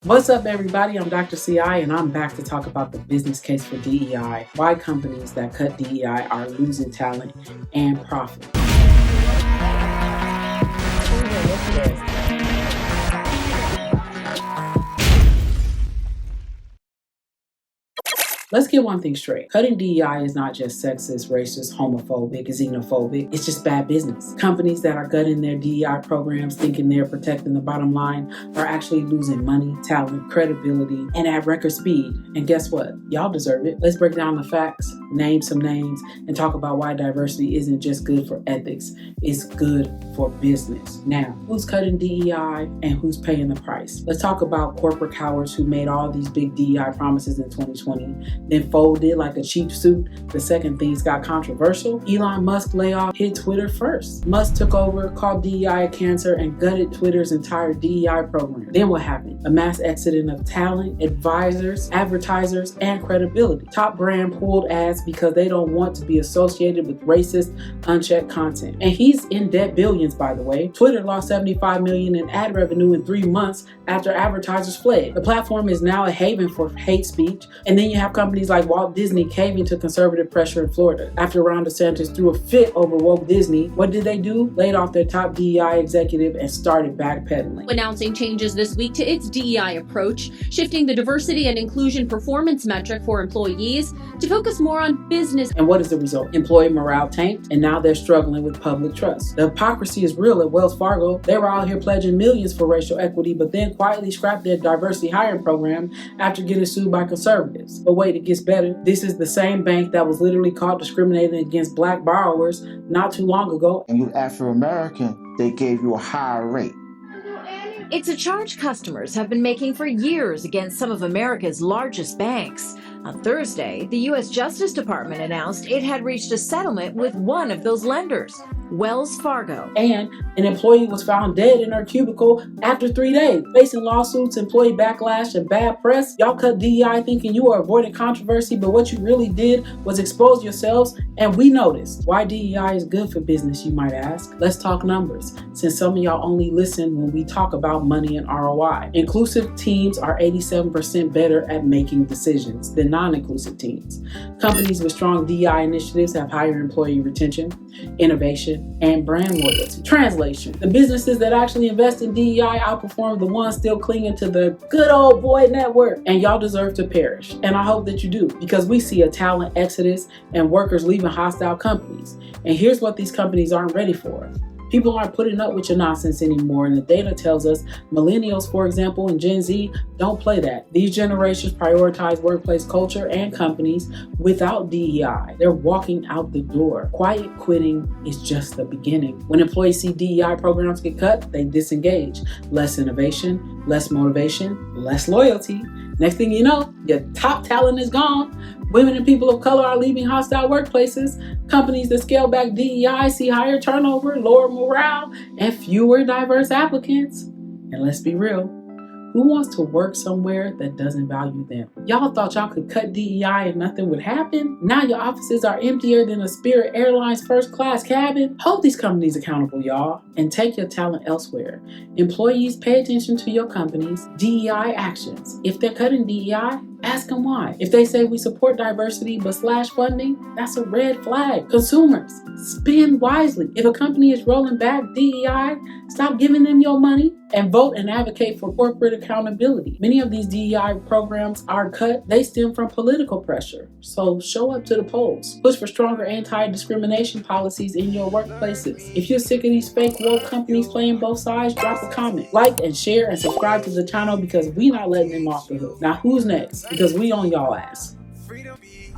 What's up, everybody? I'm Dr. CI, and I'm back to talk about the business case for DEI, why companies that cut DEI are losing talent and profit. Let's get one thing straight. Cutting DEI is not just sexist, racist, homophobic, xenophobic. It's just bad business. Companies that are gutting their DEI programs thinking they're protecting the bottom line are actually losing money, talent, credibility, and at record speed. And guess what? Y'all deserve it. Let's break down the facts, name some names, and talk about why diversity isn't just good for ethics. It's good for business. Now, who's cutting DEI and who's paying the price? Let's talk about corporate cowards who made all these big DEI promises in 2020. Then folded like a cheap suit the second things got controversial. Elon Musk layoff hit Twitter first. Musk took over, called DEI a cancer, and gutted Twitter's entire DEI program. Then what happened? A mass exodus of talent, advisors, advertisers, and credibility. Top brand pulled ads because they don't want to be associated with racist, unchecked content. And he's in debt billions, by the way. Twitter lost $75 million in ad revenue in 3 months after advertisers fled. The platform is now a haven for hate speech. And then you have companies like Walt Disney caving to conservative pressure in Florida. After Ron DeSantis threw a fit over woke Disney, what did they do? Laid off their top DEI executive and started backpedaling. Announcing changes this week to its DEI approach, shifting the diversity and inclusion performance metric for employees to focus more on business. And what is the result? Employee morale tanked, and now they're struggling with public trust. The hypocrisy is real at Wells Fargo. They were out here pledging millions for racial equity, but then quietly scrapped their diversity hiring program after getting sued by conservatives. But wait, it gets better. This is the same bank that was literally caught discriminating against black borrowers not too long ago. And you Afro-American, they gave you a higher rate. It's a charge customers have been making for years against some of America's largest banks. On Thursday, the U.S. Justice Department announced it had reached a settlement with one of those lenders, Wells Fargo. And an employee was found dead in her cubicle after 3 days. Facing lawsuits, employee backlash, and bad press, y'all cut DEI thinking you were avoiding controversy, but what you really did was expose yourselves, and we noticed. Why DEI is good for business, you might ask? Let's talk numbers, since some of y'all only listen when we talk about money and ROI. Inclusive teams are 87% better at making decisions than non-inclusive teams. Companies with strong DEI initiatives have higher employee retention, innovation, and brand loyalty. Translation: the businesses that actually invest in DEI outperform the ones still clinging to the good old boy network. And y'all deserve to perish. And I hope that you do, because we see a talent exodus and workers leaving hostile companies. And here's what these companies aren't ready for. People aren't putting up with your nonsense anymore, and the data tells us millennials, for example, and Gen Z don't play that. These generations prioritize workplace culture and companies without DEI. They're walking out the door. Quiet quitting is just the beginning. When employees see DEI programs get cut, they disengage. Less innovation, less motivation, less loyalty. Next thing you know, your top talent is gone. Women and people of color are leaving hostile workplaces. Companies that scale back DEI see higher turnover, lower morale, and fewer diverse applicants. And let's be real, who wants to work somewhere that doesn't value them? Y'all thought y'all could cut DEI and nothing would happen? Now your offices are emptier than a Spirit Airlines first class cabin? Hold these companies accountable, y'all, and take your talent elsewhere. Employees, pay attention to your company's DEI actions. If they're cutting DEI, ask them why. If they say we support diversity but slash funding, that's a red flag. Consumers, spend wisely. If a company is rolling back DEI, stop giving them your money and vote and advocate for corporate accountability. Many of these DEI programs are cut. They stem from political pressure. So show up to the polls. Push for stronger anti-discrimination policies in your workplaces. If you're sick of these fake woke companies playing both sides, drop a comment. Like and share and subscribe to the channel, because we not letting them off the hook. Now who's next? Because we on y'all ass. Freedom be.